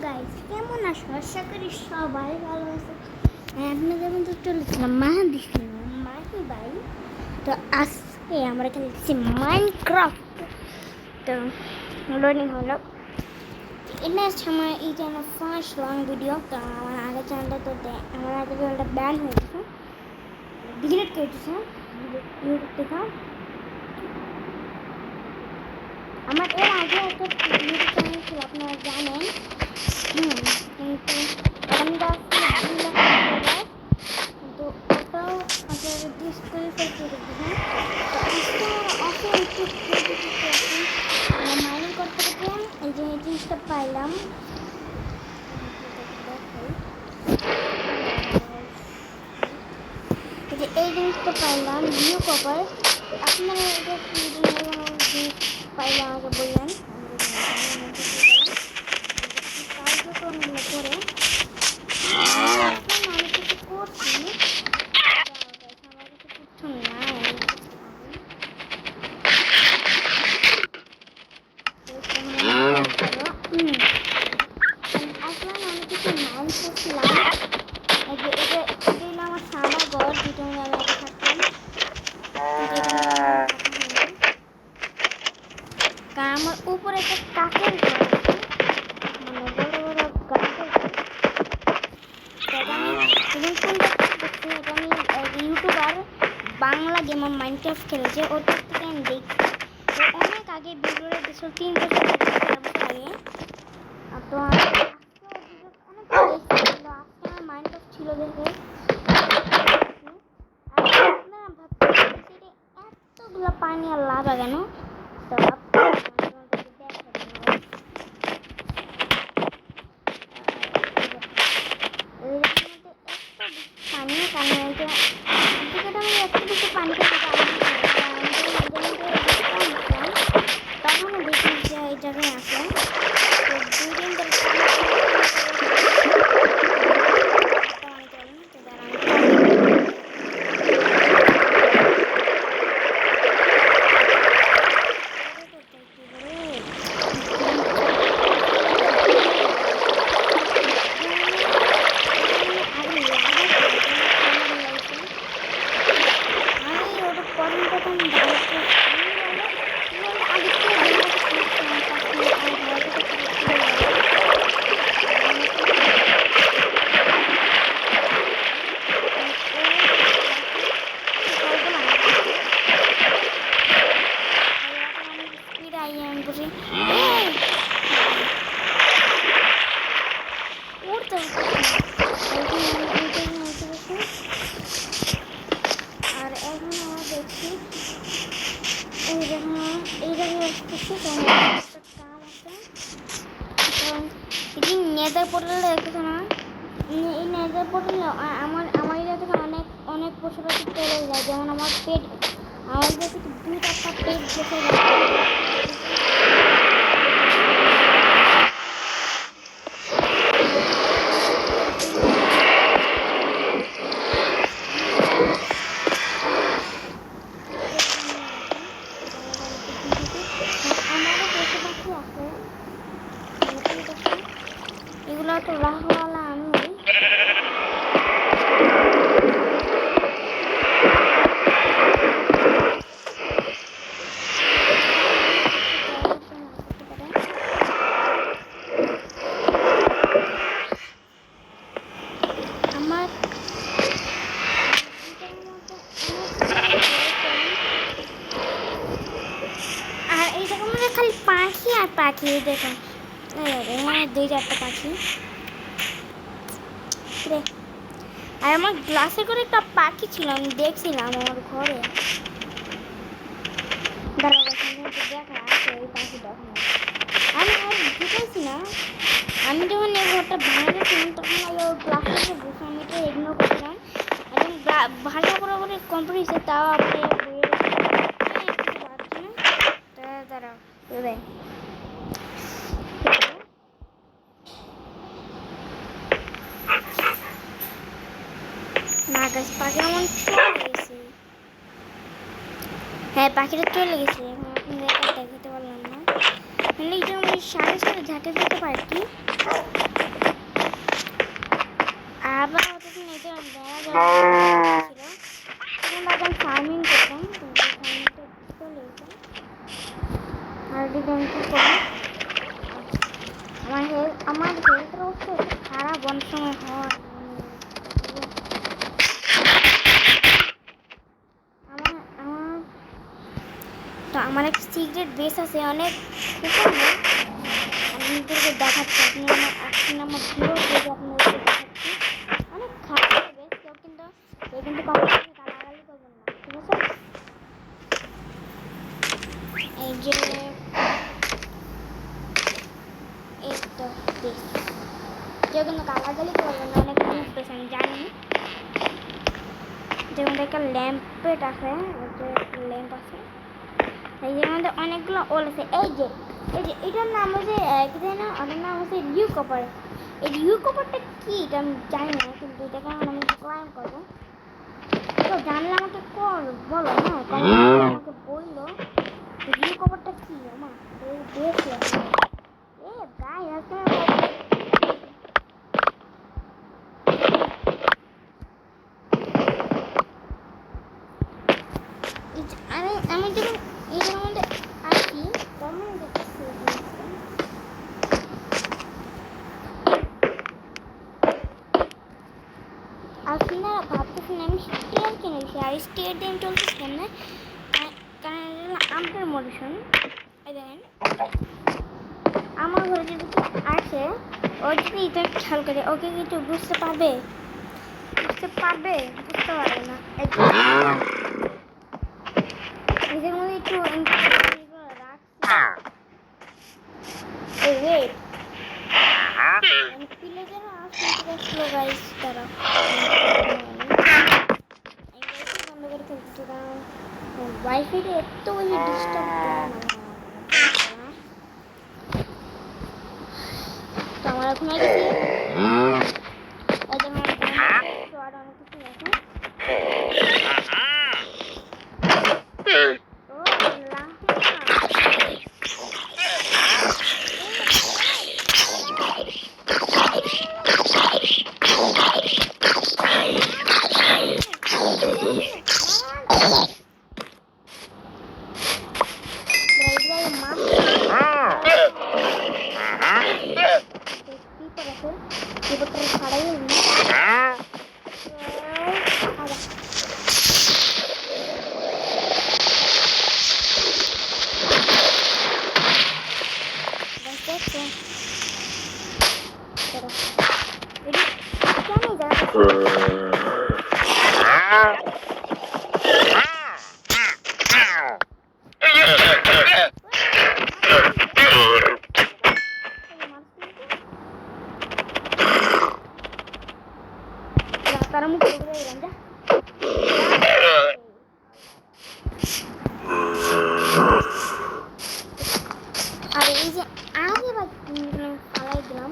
Guys, কেমন আছো? আশা করি সবাই ভালো আছে। আপনাদের মধ্যে চলেছিলাম মাহাদি ভাই। তো আজকে আমরা খেলছি মাইনক্রাফট। তো লোডিং হলো। এটা হচ্ছে আমার এই চ্যানেল ফার্স্ট লং ভিডিও। তো আমার আগের চ্যানেলটা আমার আগের চ্যানেলটা ব্যান হয়ে গেছে, ডিলিট করে দিয়েছে ইউটিউব থেকে। আমার এর আগে একটা ইউটিউব চ্যানেল ছিল, আপনারা জানেন। কিন্তু আমি কিন্তু ওটাও ডিসকুয়ালিফাই করে দিয়েছেন। তো আজকে আমরা মাইনিং করতে করতে এই যে জিনিসটা পাইলাম। এই জিনিসটা পাইলাম নিউ কভার। আপনারা এটা কি জিনিস পাইলে আমাকে বললেন। করে আমি কিছু করছি, আমার কিছু নাই। আসলে আমি কিছু নাম করছিলাম। এটা আমার সাদা ঘর, যেটা আমি আগে থাকতাম। কারণ আমার উপরে একটা কাঠের ঘর আছে, মানে বড় বড় গাছের ঘর। আমি ইউটিউবার বাংলা গেমার মাইনক্রাফট খেলেছে, ওটার থেকে আমি দেখছি। অনেক আগে ভিডিওটা দেখছিল, 3 বছর আগে। তো অনেক মাইনক্রাফট ছিল দেখে এতগুলো পানি আর লাভা কেন। তো পানি কারণ আমি একটু বেশি পানি তখন দেখি যে এই জায়গায় আসলাম। তো 2 দিন ধরে আর এখন আমরা দেখছি এই জায়গায় কাম আছে। কারণ এটি নেদার পোর্টালে দেখতেছে না, এই নেদার পোর্টালে আমার এরিয়া থেকে অনেক পশু পাখি চলে যায়। যেমন আমার এরিয়া থেকে 2-4টা পেট বসে যায়। এগুলো তো রাহওয়ালা আমি আমার আর এই জায়গার মধ্যে খালি পাখি আর পাখি। দেখুন এখানে 2-4টা পাখি। আর আমার গ্লাসে করে একটা পাখি ছিল, আমি দেখছিলাম আমার ঘরে। দেখা আছে ওই পাখি। আমি আর বুঝেছি না, আমি যখন এই ঘরটা ভাঙাচ্ছিলাম তখন আমি ওই গ্লাসে বসে আমি এটা ইগনোর করছিলাম। একদম ভাষা বরাবর কমপ্লিট হয়েছে, তাও আপনি দাঁড়াও না গাছ পাখি এমন চলে গেছে। হ্যাঁ পাখিটা চলে গেছে, এখন দেখাতে পারলাম না। এই যে আমি সাথে সাথে ঝাঁকে যেতে পারে কি আবার অতদিন এই যে বেড়া ছিল তখন ভাবলাম ফার্মিং করতাম ফার্মিংটা চলে যেতাম আর দিকে আমি কী করি আমার হেলথের অবস্থা খারাপ অনেক সময় হয় তো আমার একটা সিক্রেট বেস আছে অনেক আমি নিজেদেরকে দেখাচ্ছি আপনি আমার ভিডিও দেখে আপনাদেরকে দেখাচ্ছি অনেক খারাপ বেস কেউ কিন্তু কখনো গালাগালি করবেন না ঠিক আছে এই যে এই তো বেস কেউ কিন্তু গালাগালি করবেন না অনেক অনেক বেস আমি জানি যেমন একটা ল্যাম্পেট আছে ল্যাম্প আছে এই যে আমাদের অনেকগুলো ওল আছে এই যে এটার নাম হচ্ছে কি জানি না ওটার নাম হচ্ছে রিউ কপার এই রিউ কপারটা কি এটা আমি জানি না কিন্তু এটাকে আমি ক্লাইম করবো তো জানলে আমাকে বলো না আমাকে বললো রিউ কপারটা কি আমার দেখে এ গাই আছে আমি যখন এটার মধ্যে আসি তখন দেখছি আপনারা ভাবতেছেন আমি স্টিয়ার কিনেছি আর স্টিয়ার দিয়ে চলতেছি কেমন কারণ এটা আমটার মডিশন এই দেখেন আমার ঘরে যদি আসে ও যদি এটা খেয়াল করে ওকে কিছু বুঝতে পারবে বুঝতে পারবে না এদের মধ্যে একটু ওয়েট প্লেজার আসলে গাইস তারা বন্ধ করে ফেলতে কারণ ওয়াইফাইটা এত বেশি ডিস্টার্ব তো আমার এখন আর অনেক কিছু আছে তারা মুখ করে এলাম যা আর এই যে আগে বা ফালাই দিলাম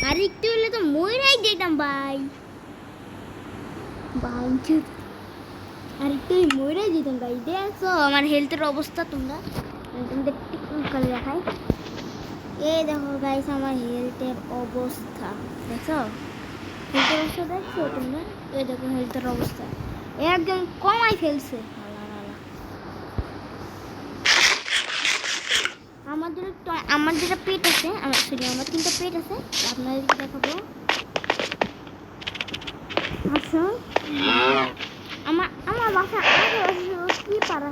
আর একটু হলে তো মইরাই দিতাম ভাই আর একটু মইরাই দিতাম ভাই দেখছো আমার হেলথের অবস্থা তোমাদের টিকটক দেখাই এই দেখো গাইস আমার হেলথের অবস্থা দেখছো হেলথের অবস্থা দেখছো তোমরা এই দেখো হেলথের অবস্থা একদম কমাই ফেলছে আমার যেটা পেট আছে আমার 3টা পেট আছে আপনাদেরকে দেখাবো আচ্ছা আমার বাসা আগে কি পারা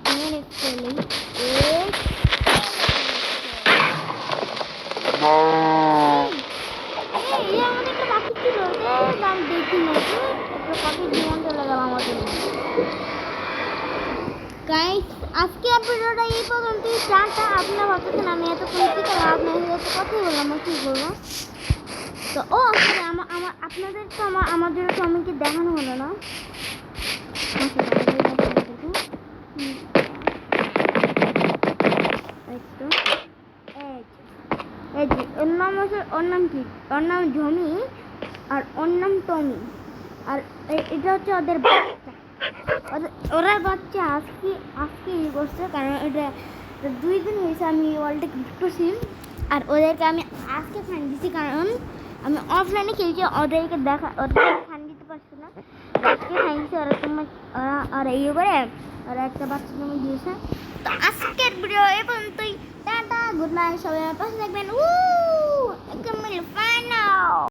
মেরে ফেলি আমাদের একটা পাখি ছিল আমি দেখি না একটা পাখি জীবন চলে গেল আমাদের গাইস আজকে ভিডিওটা এই পর্যন্তই টাটা আপনারা ভাবতেছেন আমি এতক্ষণ কি করলাম আপনাদের সাথে কথাই বললাম কি বলবো তো আপনাদের তো আমাদের তো আমাকে দেখানো হলো না এর নাম হচ্ছে ওর নাম কি, ওর নাম জমি আর ওর নাম টমি। আর এটা হচ্ছে ওদের বাচ্চা, ওরা বাচ্চা আজকে আজকে ইয়ে করছে, কারণ এটা 2 দিন হয়েছে আমি ওয়ার্ল্ডে গিফট করছি। আর ওদেরকে আমি আজকে ফাইন দিচ্ছি, কারণ আমি অফলাইনে খেলছি, ওদেরকে ফাইন দিতে পারছি না। আজকে ফাইন দিচ্ছি, ওরা ইয়ে করে ওরা একটা বাচ্চা জমি দিয়েছে। তো আজকের ভিডিও এই পর্যন্তই। টাটা, গুড নাইট, সবাই আমার পাশে থাকবেন। একদম ফাইনাল।